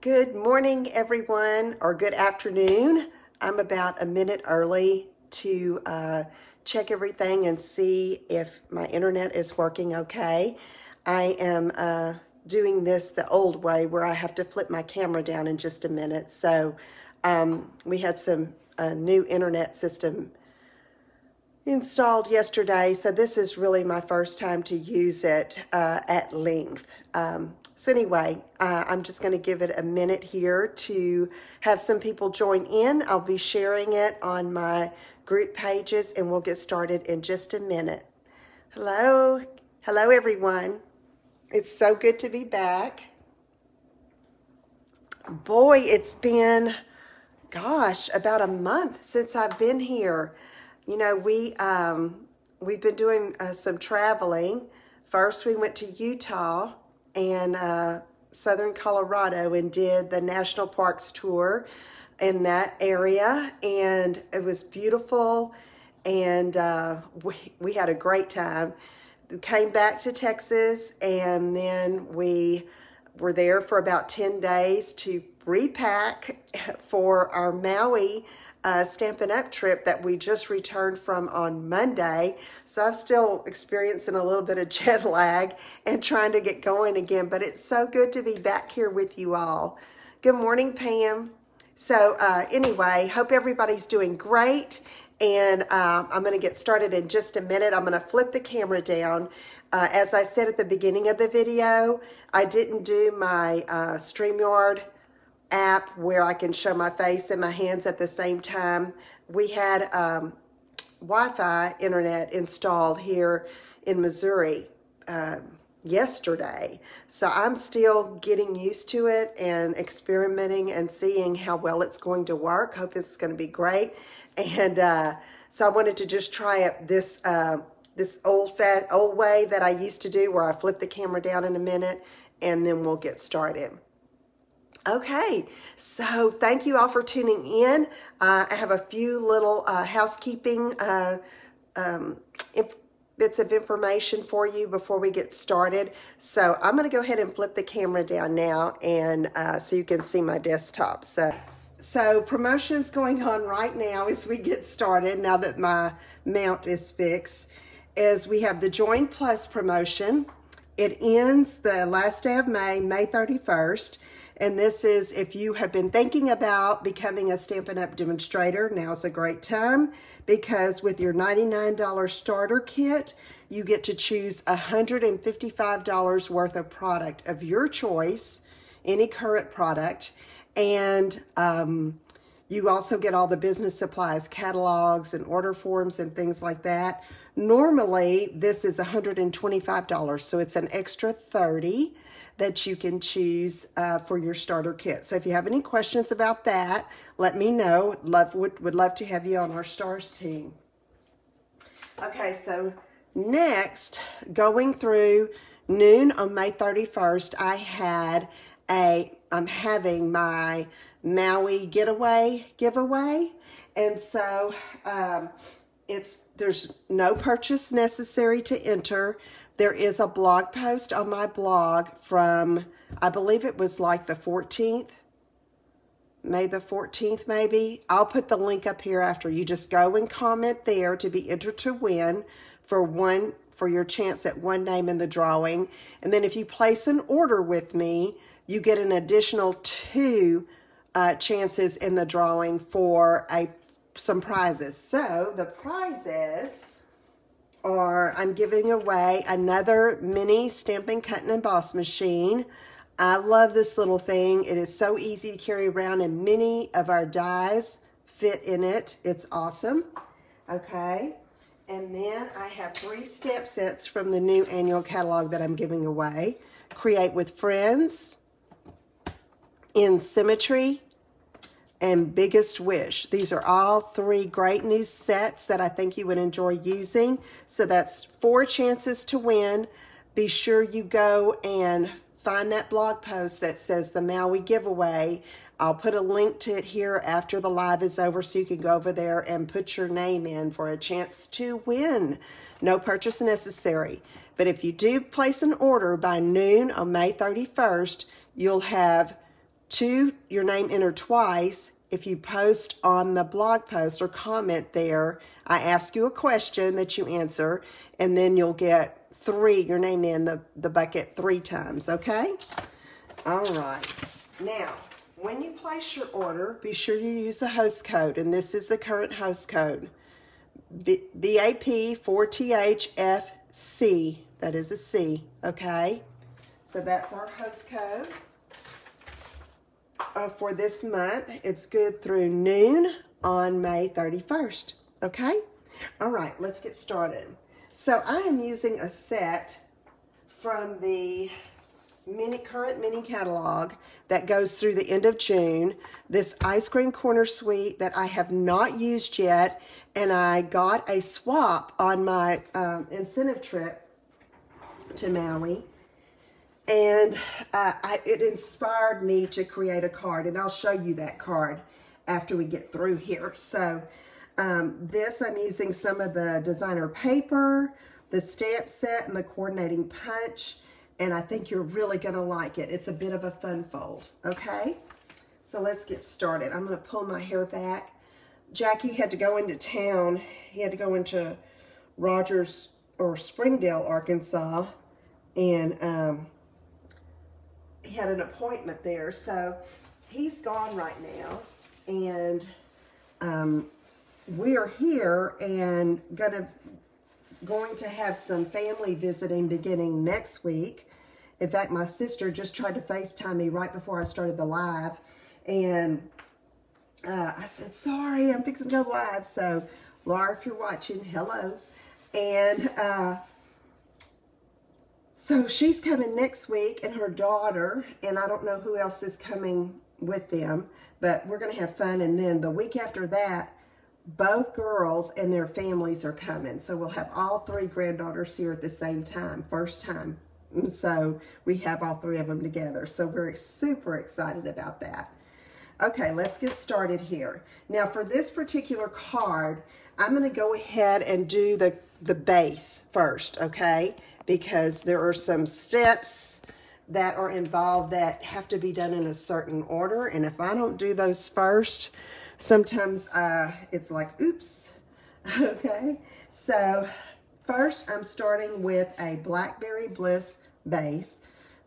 Good morning, everyone, or good afternoon. I'm about a minute early to check everything and see if my internet is working okay. I am doing this the old way where I have to flip my camera down in just a minute. So we had some new internet system installed yesterday, so this is really my first time to use it at length. So anyway, I'm just going to give it a minute here to have some people join in. I'll be sharing it on my group pages, and we'll get started in just a minute. Hello everyone. It's so good to be back. Boy, it's been, gosh, about a month since I've been here. You know, we've been doing some traveling. First, we went to Utah and southern Colorado and did the national parks tour in that area, and it was beautiful, and we had a great time. We came back to Texas, and then we were there for about 10 days to repack for our Maui Stampin' Up trip that we just returned from on Monday. So I'm still experiencing a little bit of jet lag and trying to get going again, but it's so good to be back here with you all. Good morning, Pam. So anyway, hope everybody's doing great, and I'm going to get started in just a minute. I'm going to flip the camera down. As I said at the beginning of the video, I didn't do my StreamYard app where I can show my face and my hands at the same time. We had Wi-Fi internet installed here in Missouri yesterday, so I'm still getting used to it and experimenting and seeing how well it's going to work. Hope it's going to be great. And so I wanted to just try it this old way that I used to do, where I flip the camera down in a minute and then we'll get started. Okay, so thank you all for tuning in. I have a few little housekeeping bits of information for you before we get started. So I'm going to go ahead and flip the camera down now, and so you can see my desktop. So promotions going on right now as we get started, now that my mount is fixed, is we have the Join Plus promotion. It ends the last day of May, May 31st. And this is if you have been thinking about becoming a Stampin' Up! Demonstrator, now's a great time, because with your $99 starter kit, you get to choose $155 worth of product of your choice, any current product, and you also get all the business supplies, catalogs, and order forms and things like that. Normally, this is $125, so it's an extra $30 that you can choose for your starter kit. So if you have any questions about that, let me know. Would love to have you on our stars team. Okay, so next, going through noon on May 31st, I'm having my Maui giveaway, and so there's no purchase necessary to enter. There is a blog post on my blog from, I believe it was like the 14th, May the 14th maybe. I'll put the link up here after. You just go and comment there to be entered to win for your chance at one name in the drawing. And then if you place an order with me, you get an additional 2 chances in the drawing for some prizes. So the prizes are, I'm giving away another mini Stampin' Cut and Emboss machine. I love this little thing. It is so easy to carry around, and many of our dies fit in it. It's awesome. Okay. And then I have 3 stamp sets from the new annual catalog that I'm giving away. Create with Friends, In Symmetry, and Biggest Wish. These are all 3 great new sets that I think you would enjoy using. So that's 4 chances to win. Be sure you go and find that blog post that says the Maui Giveaway. I'll put a link to it here after the live is over, so you can go over there and put your name in for a chance to win. No purchase necessary. But if you do place an order by noon on May 31st, you'll have your name entered twice. If you post on the blog post or comment there, I ask you a question that you answer, and then you'll get your name in the bucket 3 times, okay? All right. Now, when you place your order, be sure you use the host code, and this is the current host code, BAP4THFC. That is a C, okay? So that's our host code. For this month, it's good through noon on May 31st, okay? All right, let's get started. So I am using a set from the current mini catalog that goes through the end of June, this Ice Cream Corner Suite that I have not used yet, and I got a swap on my incentive trip to Maui. And it inspired me to create a card, and I'll show you that card after we get through here. So I'm using some of the designer paper, the stamp set, and the coordinating punch, and I think you're really going to like it. It's a bit of a fun fold, okay? So let's get started. I'm going to pull my hair back. Jackie had to go into town. He had to go into Rogers or Springdale, Arkansas, and he had an appointment there, so he's gone right now, and we are here and going to have some family visiting beginning next week. In fact, my sister just tried to FaceTime me right before I started the live, and I said, sorry, I'm fixing to go live. So Laura, if you're watching, hello. And so she's coming next week, and her daughter, and I don't know who else is coming with them, but we're going to have fun. And then the week after that, both girls and their families are coming. So we'll have all 3 granddaughters here at the same time, first time. And so we have all 3 of them together. So we're super excited about that. Okay, let's get started here. Now for this particular card, I'm going to go ahead and do the base first, okay? Because there are some steps that are involved that have to be done in a certain order. And if I don't do those first, sometimes it's like, oops, okay? So first I'm starting with a Blackberry Bliss base,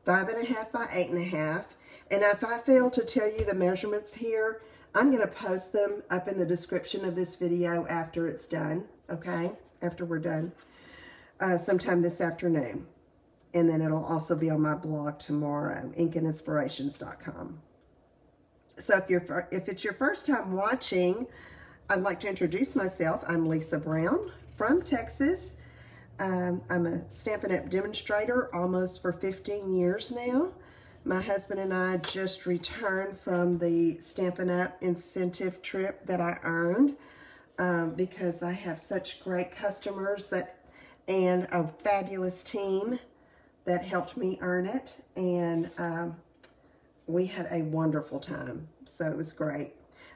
5.5 by 8.5. And if I fail to tell you the measurements here, I'm gonna post them up in the description of this video after it's done, okay? After we're done. Sometime this afternoon. And then it'll also be on my blog tomorrow, inkandinspirations.com. So if it's your first time watching, I'd like to introduce myself. I'm Lisa Brown from Texas. I'm a Stampin' Up! Demonstrator almost for 15 years now. My husband and I just returned from the Stampin' Up! Incentive trip that I earned because I have such great customers and a fabulous team that helped me earn it, and we had a wonderful time, so it was great.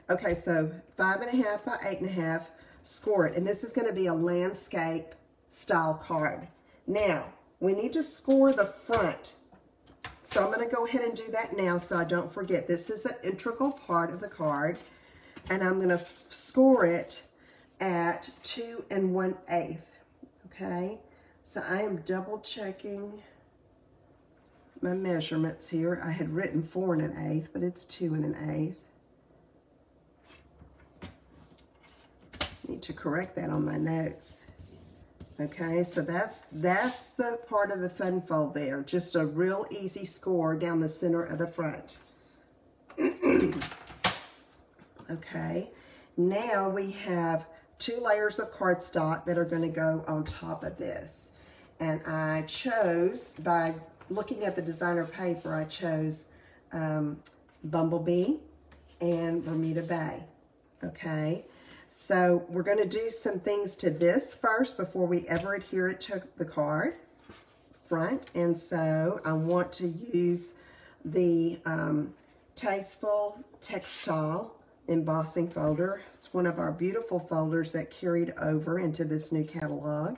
Okay, so 5.5 by 8.5, score it, and this is going to be a landscape style card. Now, we need to score the front, so I'm going to go ahead and do that now so I don't forget. This is an integral part of the card, and I'm going to score it at 2 1/8. Okay, so I am double checking my measurements here. I had written 4 1/8, but it's 2 1/8. Need to correct that on my notes. Okay, so that's the part of the fun fold there. Just a real easy score down the center of the front. Okay, now we have 2 layers of cardstock that are going to go on top of this. And I chose, by looking at the designer paper, I chose Bumblebee and Bermuda Bay. Okay, so we're going to do some things to this first before we ever adhere it to the card front. And so I want to use the Tasteful Textile embossing folder. It's one of our beautiful folders that carried over into this new catalog.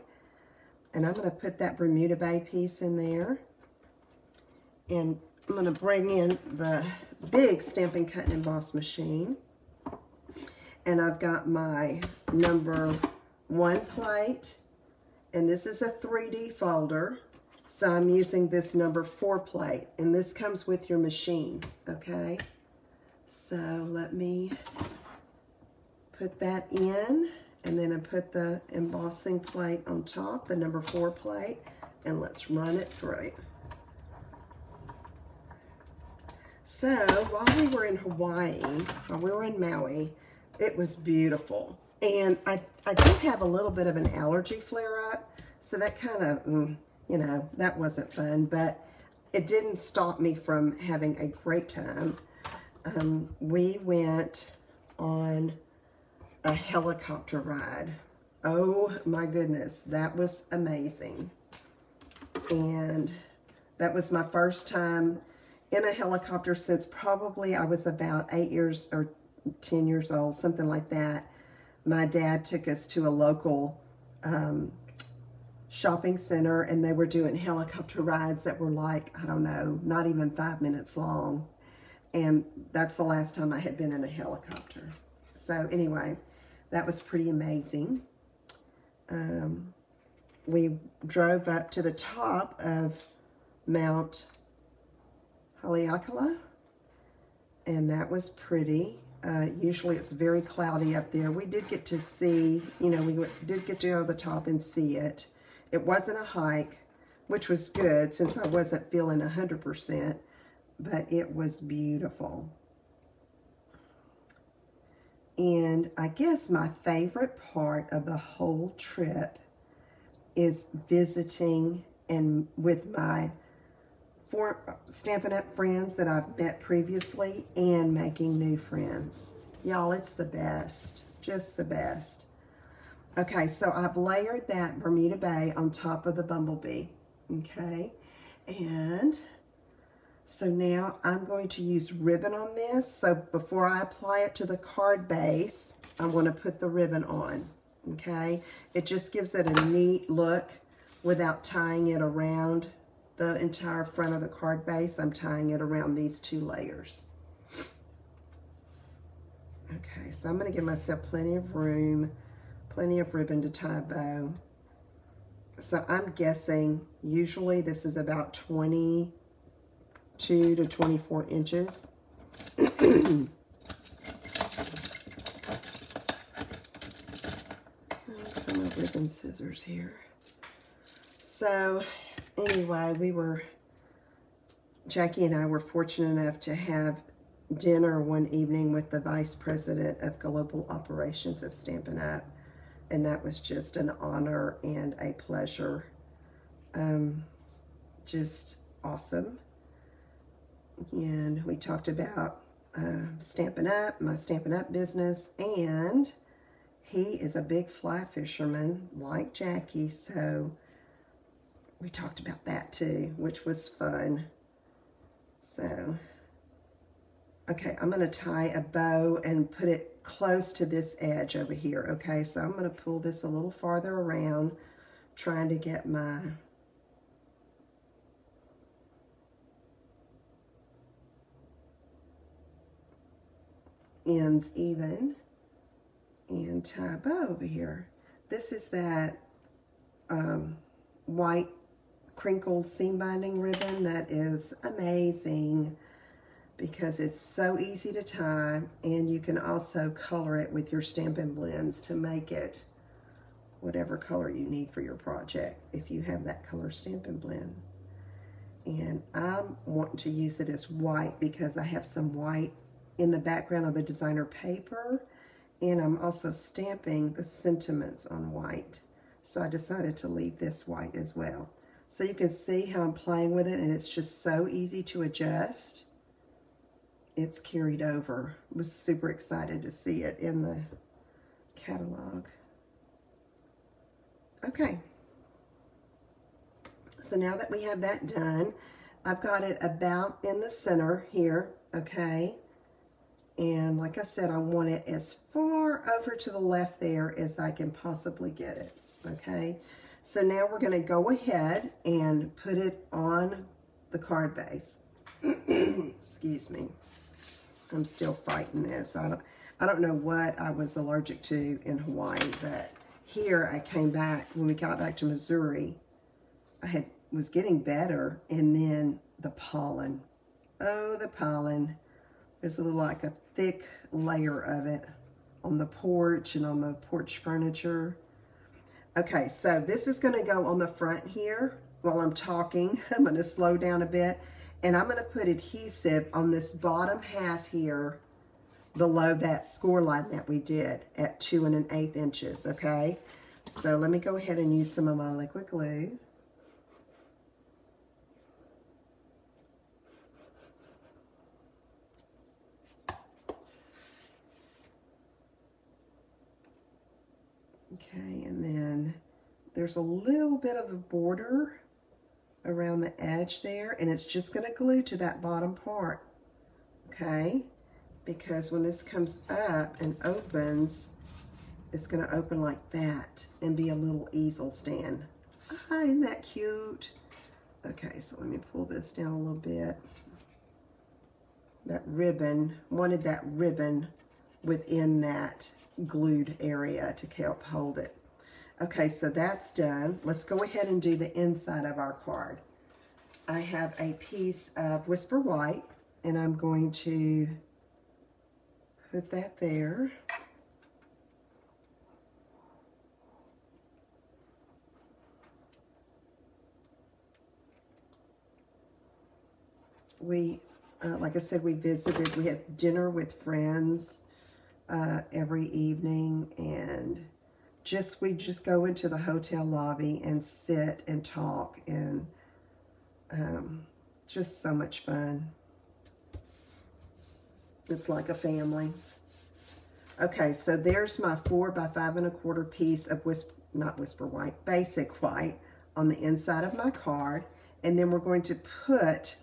And I'm going to put that Bermuda Bay piece in there. And I'm going to bring in the big Stampin' Cut and Emboss machine. And I've got my #1 plate. And this is a 3D folder. So I'm using this #4 plate. And this comes with your machine, okay? So let me put that in. And then I put the embossing plate on top, the #4 plate. And let's run it through. So, while we were in Hawaii, while we were in Maui, it was beautiful. And I did have a little bit of an allergy flare-up, so that kind of, you know, that wasn't fun, but it didn't stop me from having a great time. We went on a helicopter ride. Oh my goodness, that was amazing. And that was my first time in a helicopter since probably I was about 8 years or 10 years old, something like that. My dad took us to a local shopping center, and they were doing helicopter rides that were like, I don't know, not even 5 minutes long. And that's the last time I had been in a helicopter. So anyway, that was pretty amazing. We drove up to the top of Mount Haleakala, and that was pretty. Usually it's very cloudy up there. We did get to see, you know, we did get to go to the top and see it. It wasn't a hike, which was good since I wasn't feeling 100%, but it was beautiful. And I guess my favorite part of the whole trip is visiting and with my Stampin' Up! Friends that I've met previously and making new friends. Y'all, it's the best. Just the best. Okay, so I've layered that Bermuda Bay on top of the bumblebee. Okay, and so now I'm going to use ribbon on this. So before I apply it to the card base, I'm going to put the ribbon on. Okay, it just gives it a neat look without tying it around the entire front of the card base. I'm tying it around these 2 layers. Okay, so I'm going to give myself plenty of room, plenty of ribbon to tie a bow. So I'm guessing usually this is about 22 to 24 inches. Got my ribbon scissors here. So anyway, Jackie and I were fortunate enough to have dinner one evening with the Vice President of Global Operations of Stampin' Up! And that was just an honor and a pleasure. Just awesome. And we talked about Stampin' Up!, my Stampin' Up! Business, and he is a big fly fisherman like Jackie, so we talked about that too, which was fun. So, okay, I'm going to tie a bow and put it close to this edge over here, okay? So I'm going to pull this a little farther around, trying to get my ends even and tie a bow over here. This is that white crinkled seam binding ribbon that is amazing because it's so easy to tie, and you can also color it with your Stampin' blends to make it whatever color you need for your project if you have that color Stampin' blend. And I'm wanting to use it as white because I have some white in the background of the designer paper, and I'm also stamping the sentiments on white. So I decided to leave this white as well. So you can see how I'm playing with it, and it's just so easy to adjust. It's carried over. I was super excited to see it in the catalog. Okay. So now that we have that done, I've got it about in the center here, okay? And like I said, I want it as far over to the left there as I can possibly get it, okay? So now we're going to go ahead and put it on the card base. Excuse me. I'm still fighting this. I don't know what I was allergic to in Hawaii, but here I came back, when we got back to Missouri, I was getting better, and then the pollen. Oh, the pollen. There's like a thick layer of it on the porch and on the porch furniture. Okay, so this is gonna go on the front here while I'm talking. I'm gonna slow down a bit, and I'm gonna put adhesive on this bottom half here below that score line that we did at 2 1/8 inches, okay? So let me go ahead and use some of my liquid glue. Okay, and then there's a little bit of a border around the edge there, and it's just going to glue to that bottom part, okay? Because when this comes up and opens, it's going to open like that and be a little easel stand. Ah, isn't that cute? Okay, so let me pull this down a little bit. That ribbon, wanted that ribbon within that glued area to help hold it. Okay, so that's done. Let's go ahead and do the inside of our card. I have a piece of Whisper White, and I'm going to put that there. We, like I said, we had dinner with friends every evening, and we just go into the hotel lobby and sit and talk, and just so much fun. It's like a family. Okay, so there's my 4 by 5 1/4 piece of not Whisper White, basic white on the inside of my card, and then we're going to put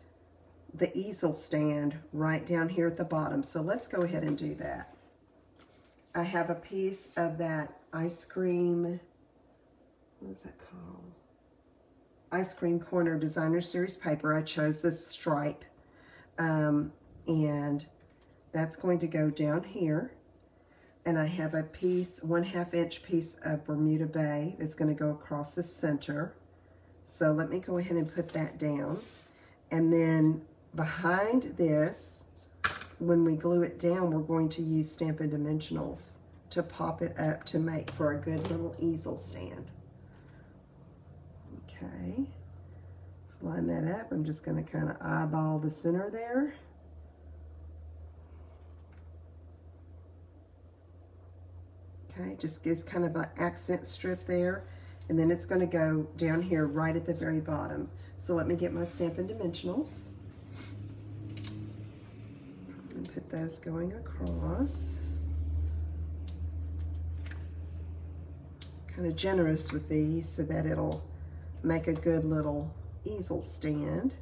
the easel stand right down here at the bottom. So let's go ahead and do that. I have a piece of that ice cream, what is that called? Ice Cream Corner Designer Series paper. I chose this stripe, and that's going to go down here. And I have a piece, 1/2 inch piece of Bermuda Bay that's going to go across the center. So let me go ahead and put that down. And then behind this, when we glue it down, we're going to use Stampin' Dimensionals to pop it up to make for a good little easel stand. Okay, let's line that up. I'm just going to kind of eyeball the center there. Okay, just gives kind of an accent strip there. And then it's going to go down here right at the very bottom. So let me get my Stampin' Dimensionals and put those going across. Kind of generous with these so that it'll make a good little easel stand.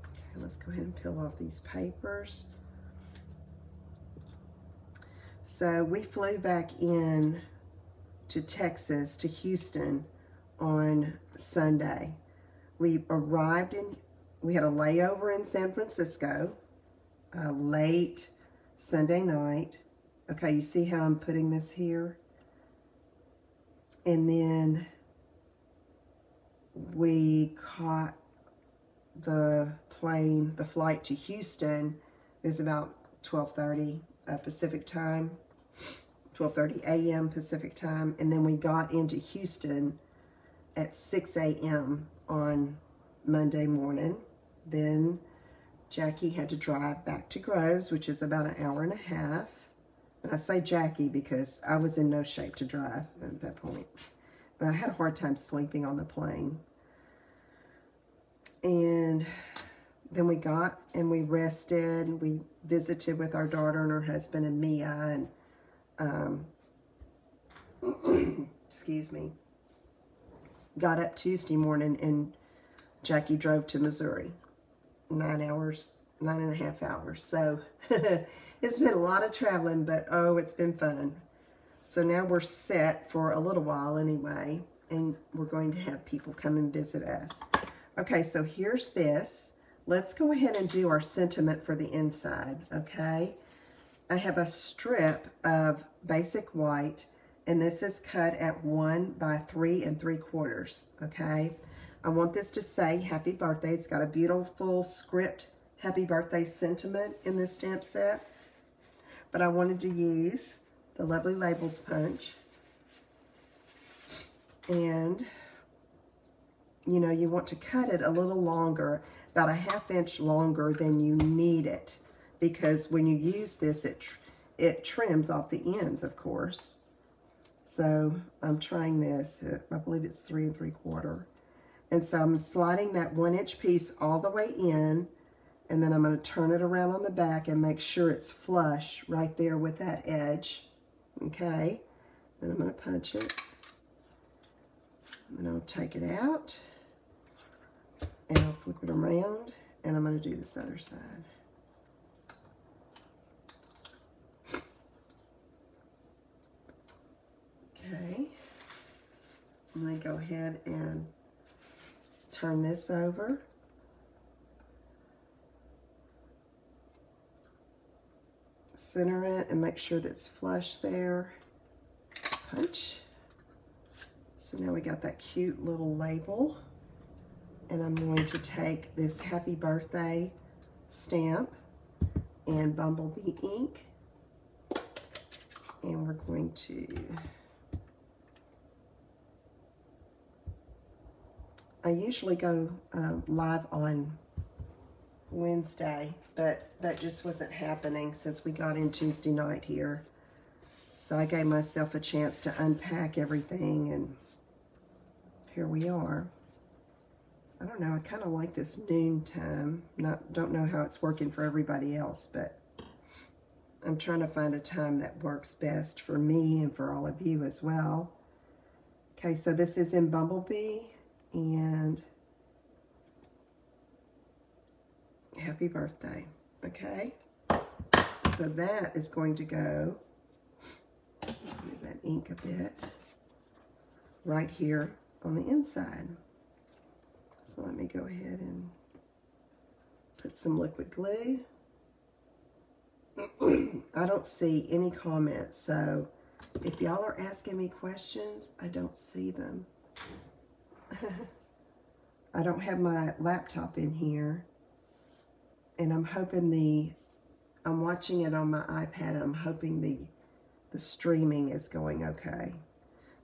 Okay, let's go ahead and peel off these papers. So we flew back in to Texas, to Houston on Sunday. We arrived we had a layover in San Francisco, late Sunday night. Okay, you see how I'm putting this here? And then we caught the flight to Houston. It was about 12:30 Pacific time, 12:30 a.m. Pacific time, and then we got into Houston at 6 a.m. on Monday morning. Then Jackie had to drive back to Groves, which is about 1.5 hours. And I say Jackie because I was in no shape to drive at that point. But I had a hard time sleeping on the plane. And then we got and we rested. We visited with our daughter and her husband and Mia, and excuse me, got up Tuesday morning, and Jackie drove to Missouri. 9.5 hours. So it's been a lot of traveling, but oh, it's been fun. So now we're set for a little while anyway, and we're going to have people come and visit us. Okay, so here's this. let's go ahead and do our sentiment for the inside, okay? I have a strip of basic white, and this is cut at 1 by 3 3/4, okay? I want this to say happy birthday. It's got a beautiful script happy birthday sentiment in this stamp set, but I wanted to use the Lovely Labels punch. And you know, you want to cut it a little longer, about a 1/2 inch longer than you need it, because when you use this, it trims off the ends, of course. So I'm trying this, I believe it's 3 3/4. And so I'm sliding that 1 inch piece all the way in, and then I'm going to turn it around on the back and make sure it's flush right there with that edge. Okay, then I'm going to punch it, and then I'll take it out, and I'll flip it around, and I'm going to do this other side. Okay, I'm going to go ahead and turn this over. Center it and make sure that it's flush there. Punch. So now we got that cute little label. And I'm going to take this happy birthday stamp and Bumblebee ink. And we're going to I usually go live on Wednesday, but that just wasn't happening since we got in Tuesday night here. So I gave myself a chance to unpack everything, and here we are. I don't know, I kind of like this noon time. Don't know how it's working for everybody else, but I'm trying to find a time that works best for me and for all of you as well. Okay, so this is in Bumblebee, and happy birthday, okay? So that is going to go, move that ink a bit, right here on the inside. So let me go ahead and put some liquid glue. I don't see any comments, so if y'all are asking me questions, I don't see them. I don't have my laptop in here, and I'm hoping I'm watching it on my iPad, and I'm hoping the streaming is going okay.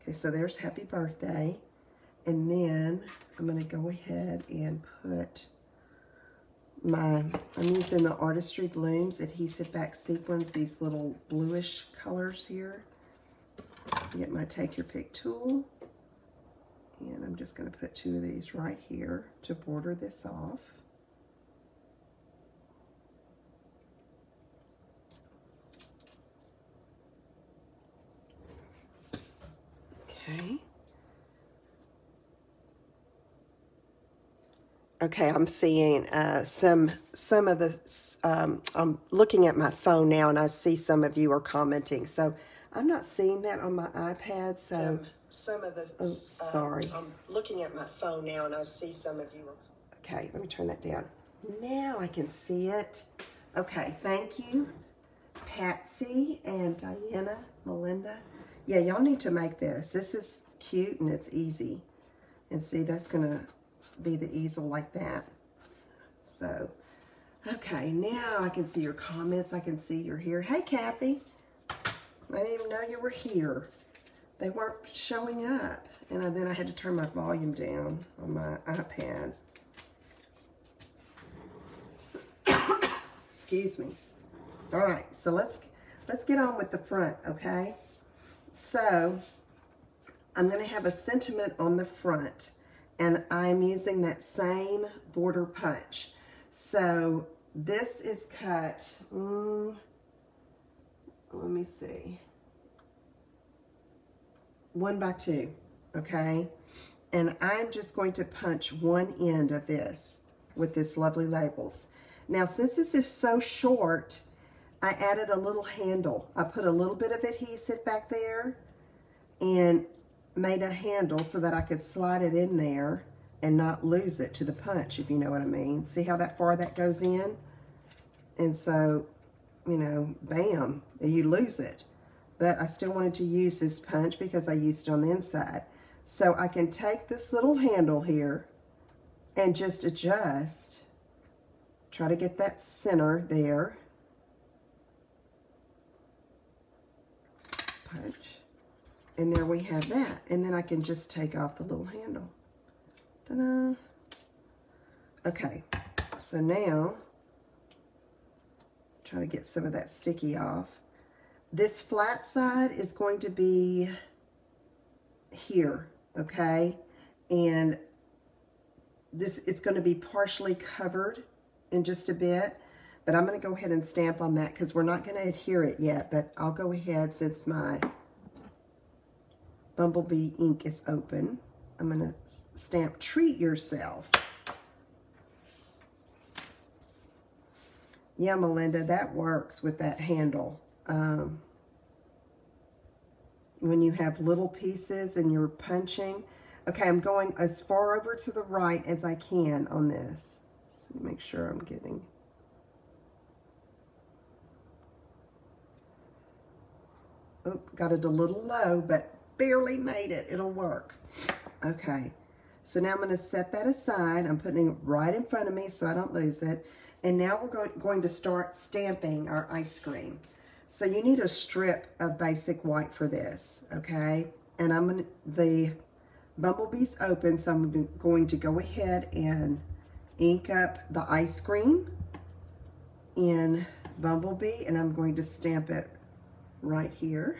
Okay, so there's happy birthday, and then I'm going to go ahead and put I'm using the Artistry Blooms Adhesive Back Sequins, these little bluish colors here. Get my Take Your Pick tool. And I'm just going to put 2 of these right here to border this off. Okay. Okay, I'm seeing some of the, I'm looking at my phone now, and I see some of you are commenting. So I'm not seeing that on my iPad, so some of the, oh, sorry. I'm looking at my phone now, and I see some of you are, okay, let me turn that down. Now I can see it. Okay, thank you, Patsy and Diana, Melinda. Yeah, y'all need to make this. This is cute, and it's easy. And see, that's going to be the easel like that. So, okay, now I can see your comments. I can see you're here. Hey, Kathy. I didn't even know you were here. They weren't showing up. And then I had to turn my volume down on my iPad. Excuse me. All right, so let's get on with the front, okay? So I'm going to have a sentiment on the front, and I'm using that same border punch. So this is cut, let me see, 1 by 2, okay? And I'm just going to punch one end of this with this Lovely Labels. Now, since this is so short, I added a little handle. I put a little bit of adhesive back there and made a handle so that I could slide it in there and not lose it to the punch, if you know what I mean. See how that far that goes in? And so, you know, bam, you lose it. But I still wanted to use this punch because I used it on the inside. So I can take this little handle here and just adjust. Try to get that center there. Punch. And there we have that. And then I can just take off the little handle. Ta-da. Okay, so now, try to get some of that sticky off. This flat side is going to be here, okay? And this, it's going to be partially covered in just a bit, but I'm going to go ahead and stamp on that because we're not going to adhere it yet, but I'll go ahead since my Bumblebee ink is open. I'm going to stamp Treat Yourself. Yeah, Melinda, that works with that handle. When you have little pieces and you're punching. Okay, I'm going as far over to the right as I can on this. Let's make sure I'm getting... Oh, got it a little low, but barely made it. It'll work. Okay, so now I'm going to set that aside. I'm putting it right in front of me so I don't lose it. And now we're going to start stamping our ice cream. So you need a strip of basic white for this, okay? And I'm going to, the Bumblebee's open, so I'm going to go ahead and ink up the ice cream in Bumblebee, and I'm going to stamp it right here,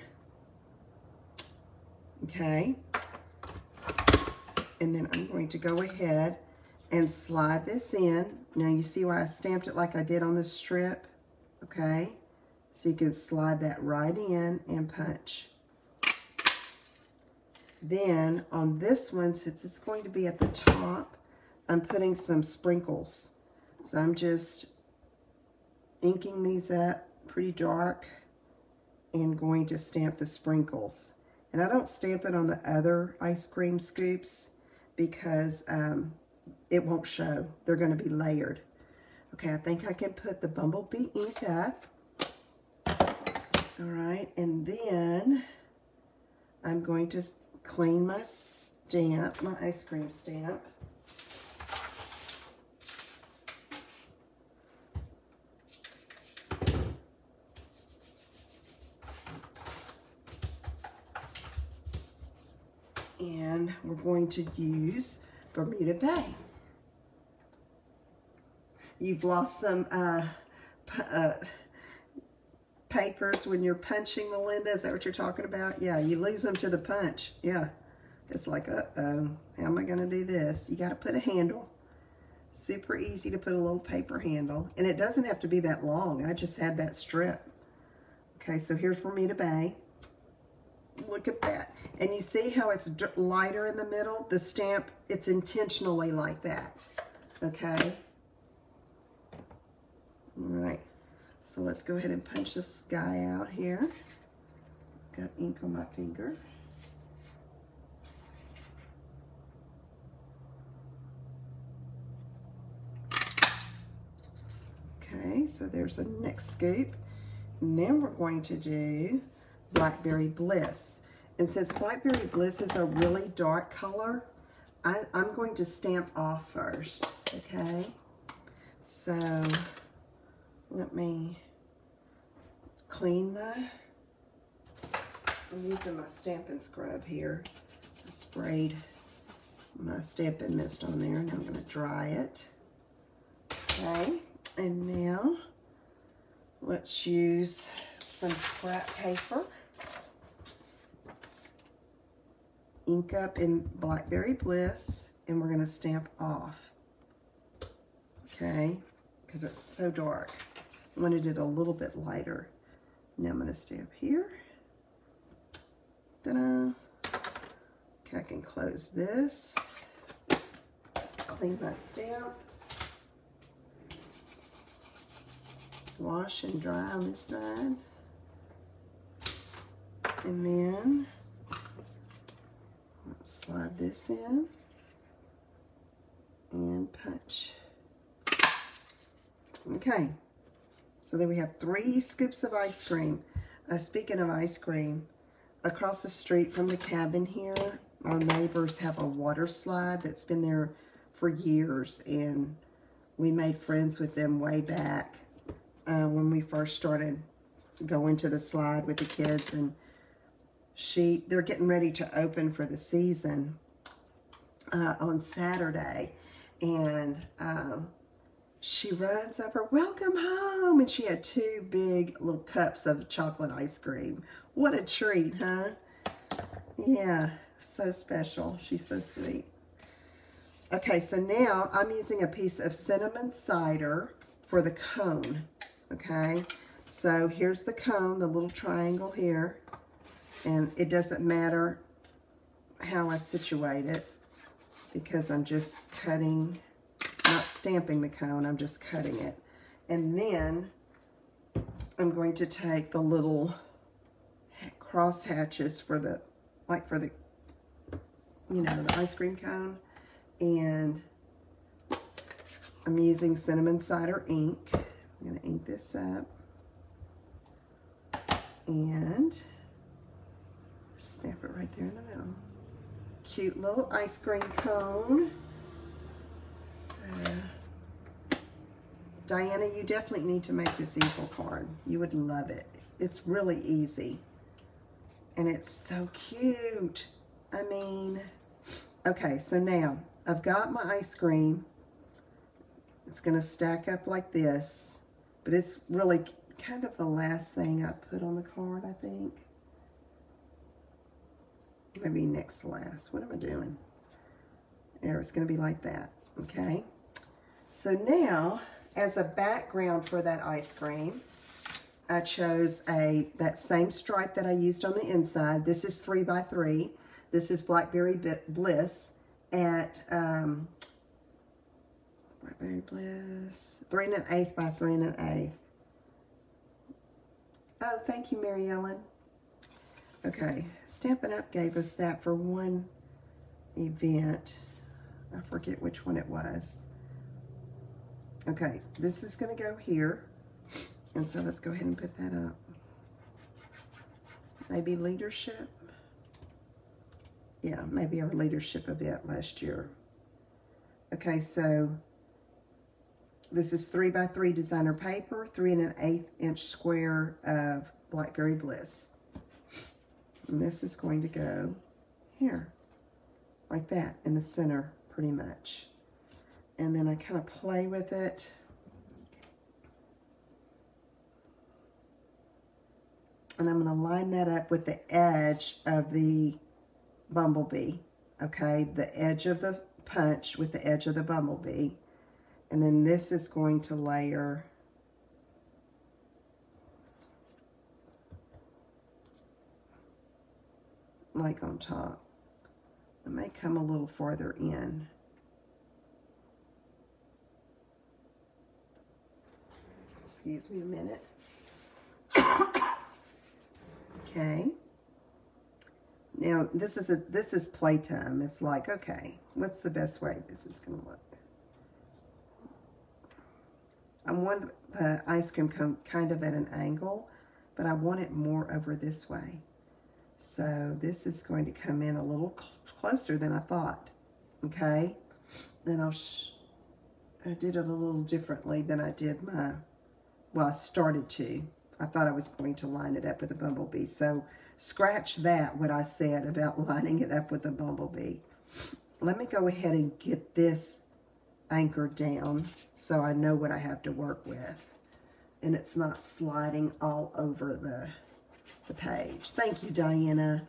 okay? And then I'm going to go ahead and slide this in. Now you see why I stamped it like I did on this strip, okay? So you can slide that right in and punch. Then on this one, since it's going to be at the top, I'm putting some sprinkles. So I'm just inking these up pretty dark and going to stamp the sprinkles. And I don't stamp it on the other ice cream scoops because it won't show. They're going to be layered. Okay, I think I can put the Bumblebee ink up. All right, and then I'm going to clean my stamp, my ice cream stamp. And we're going to use Bermuda Bay. You've lost some papers when you're punching, Melinda? Is that what you're talking about? Yeah, you lose them to the punch. Yeah, it's like, uh-oh, how am I going to do this? You got to put a handle. Super easy to put a little paper handle. And it doesn't have to be that long. I just had that strip. Okay, so here's Bermuda Bay. Look at that. And you see how it's lighter in the middle? The stamp, it's intentionally like that. Okay? All right. So let's go ahead and punch this guy out here. Got ink on my finger. Okay, so there's a next scoop. And then we're going to do Blackberry Bliss. And since Blackberry Bliss is a really dark color, I'm going to stamp off first, okay? So let me clean my, I'm using my Stampin' scrub here. I sprayed my Stampin' mist on there, and I'm going to dry it. Okay, and now let's use some scrap paper. Ink up in Blackberry Bliss, and we're going to stamp off. Okay, because it's so dark. I wanted it a little bit lighter. Now I'm going to stamp here. Ta-da! Okay, I can close this. Clean my stamp. Wash and dry on this side. And then let's slide this in. much. Okay, so then we have 3 scoops of ice cream. Speaking of ice cream, across the street from the cabin here, our neighbors have a water slide that's been there for years, and we made friends with them way back when we first started going to the slide with the kids, and they're getting ready to open for the season on Saturday, and she runs over, welcome home, and she had 2 big little cups of chocolate ice cream. What a treat, huh? Yeah, so special. She's so sweet. Okay, so now I'm using a piece of cinnamon cider for the cone, okay? So here's the cone, the little triangle here, and it doesn't matter how I situate it because I'm just cutting, not stamping the cone, I'm just cutting it. And then I'm going to take the little cross hatches for the, like for the, you know, the ice cream cone, and I'm using cinnamon cider ink. I'm going to ink this up and stamp it right there in the middle. Cute little ice cream cone. So, Diana, you definitely need to make this easel card. You would love it. It's really easy. And it's so cute. I mean, okay, so now I've got my ice cream. It's going to stack up like this, but it's really kind of the last thing I put on the card, I think. Maybe next to last. What am I doing? There, it's going to be like that, okay? So now, as a background for that ice cream, I chose that same stripe that I used on the inside. This is 3x3. This is Blackberry Bliss at Blackberry Bliss 3 1/8 by 3 1/8. Oh, thank you, Mary Ellen. Okay, Stampin' Up gave us that for one event. I forget which one it was. Okay, this is going to go here. And so let's go ahead and put that up. Maybe leadership. Yeah, maybe our leadership event last year. Okay, so this is 3x3 designer paper, 3 1/8 inch square of Blackberry Bliss. And this is going to go here, like that, in the center, pretty much. And then I kind of play with it. And I'm going to line that up with the edge of the bumblebee, okay? The edge of the punch with the edge of the bumblebee. And then this is going to layer like on top. It may come a little farther in. Excuse me a minute. Okay. Now this is playtime. It's like, okay, what's the best way this is going to look? I want the ice cream come kind of at an angle, but I want it more over this way. So this is going to come in a little closer than I thought. Okay. Then I did it a little differently than I did well, I started to. I thought I was going to line it up with a bumblebee. So scratch that, what I said about lining it up with a bumblebee. Let me go ahead and get this anchored down so I know what I have to work with. And it's not sliding all over the page. Thank you, Diana.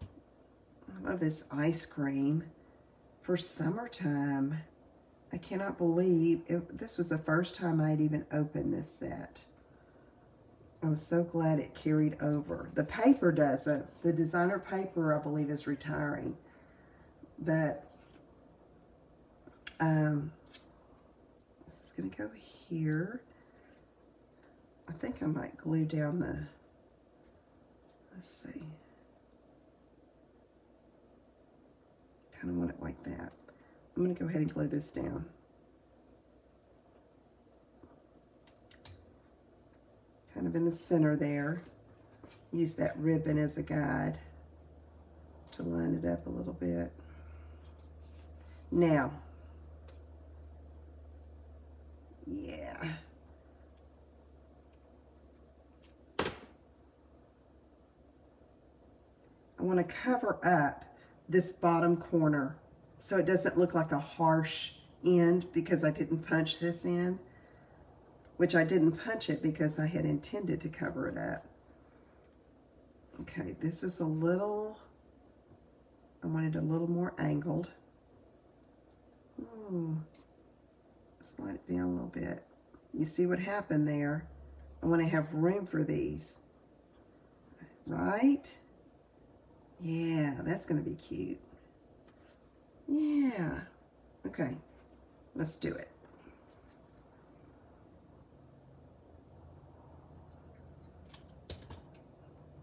I love this ice cream for summertime. I cannot believe this was the first time I'd even opened this set. I was so glad it carried over. The paper doesn't. The designer paper, I believe, is retiring. But this is going to go here. I think I might glue down the, let's see. Kind of want it like that. I'm going to go ahead and glue this down. of in the center there. Use that ribbon as a guide to line it up a little bit. Now, yeah. I want to cover up this bottom corner so it doesn't look like a harsh end because I didn't punch this in, which I didn't punch it because I had intended to cover it up. Okay, this is a little, I want it a little more angled. Ooh, slide it down a little bit. You see what happened there? I want to have room for these, right? Yeah, that's going to be cute. Yeah. Okay, let's do it.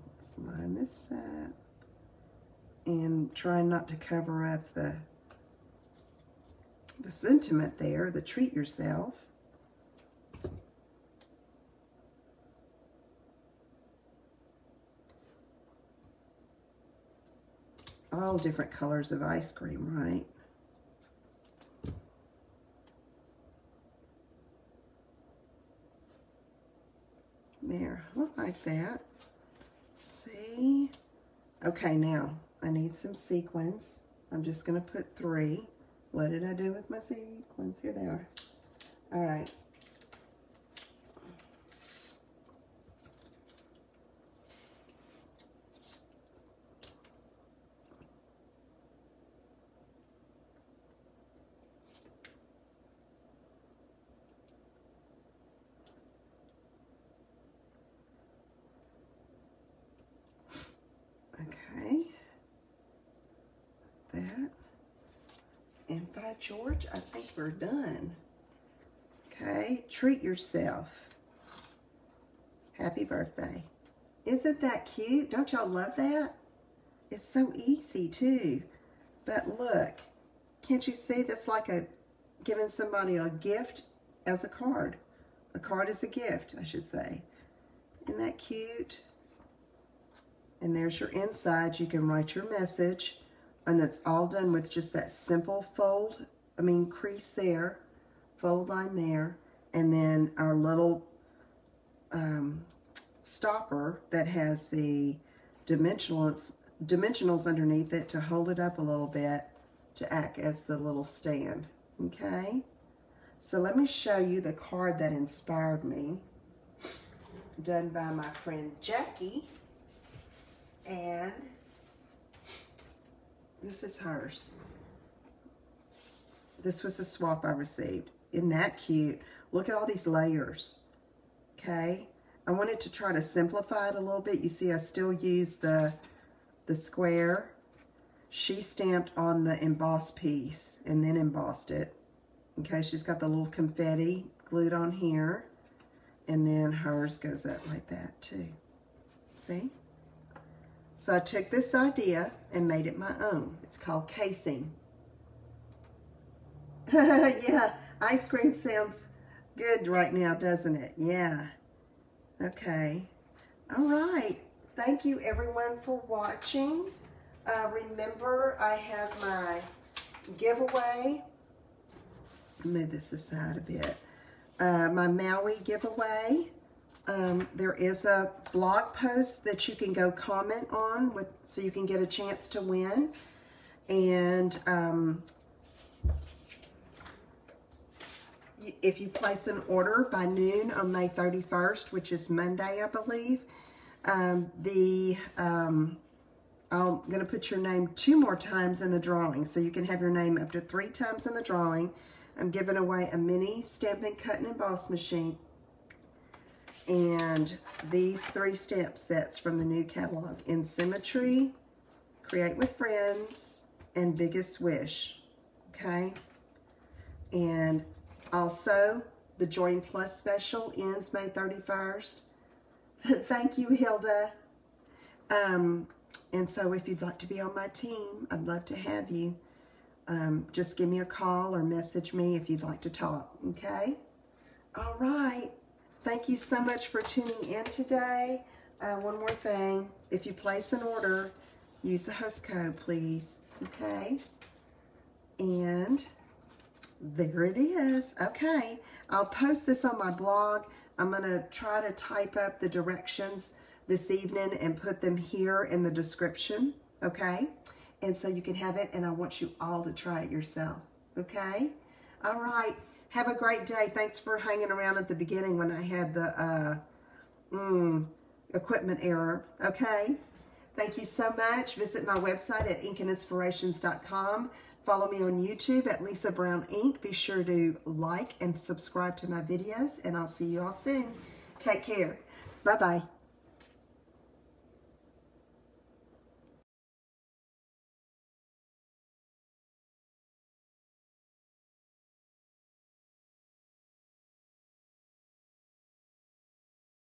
Let's line this up. And try not to cover up the sentiment there, the treat yourself. All different colors of ice cream, right? There, look like that. See? Okay, now I need some sequins. I'm just going to put 3. What did I do with my sequins? Here they are. All right. And by George, I think we're done. Okay, treat yourself. Happy birthday. Isn't that cute? Don't y'all love that? It's so easy too. But look, can't you see that's like giving somebody a gift as a card. A card is a gift, I should say. Isn't that cute? And there's your inside. You can write your message. And it's all done with just that simple crease there, fold line there, and then our little stopper that has the dimensionals underneath it to hold it up a little bit to act as the little stand, okay? So let me show you the card that inspired me, done by my friend Jackie, and this is hers. This was the swap I received. Isn't that cute? Look at all these layers, okay? I wanted to try to simplify it a little bit. You see, I still use the square. She stamped on the embossed piece and then embossed it. Okay, she's got the little confetti glued on here. And then hers goes up like that too. See? So I took this idea and made it my own. It's called casing. Yeah, ice cream sounds good right now, doesn't it? Yeah. Okay. All right. Thank you everyone for watching. Remember, I have my giveaway. Move this aside a bit. My Maui giveaway. There is a blog post that you can go comment on so you can get a chance to win. And if you place an order by noon on May 31st, which is Monday, I believe, I'm going to put your name 2 more times in the drawing, so you can have your name up to 3 times in the drawing. I'm giving away a mini Stampin' Cut and Emboss machine and these 3 stamp sets from the new catalog: In Symmetry, Create with Friends, and Biggest Wish. Okay? And also, the Join Plus special ends May 31st. Thank you, Hilda. And so if you'd like to be on my team, I'd love to have you. Just give me a call or message me if you'd like to talk, okay? All right. thank you so much for tuning in today. One more thing, if you place an order, use the host code, please, okay? And there it is. Okay, I'll post this on my blog. I'm gonna try to type up the directions this evening and put them here in the description, okay? And so you can have it, and I want you all to try it yourself, okay? All right, have a great day. Thanks for hanging around at the beginning when I had the equipment error, okay? Thank you so much. Visit my website at inkandinspirations.com. Follow me on YouTube at Lisa Brown Ink. Be sure to like and subscribe to my videos, and I'll see you all soon. Take care. Bye-bye.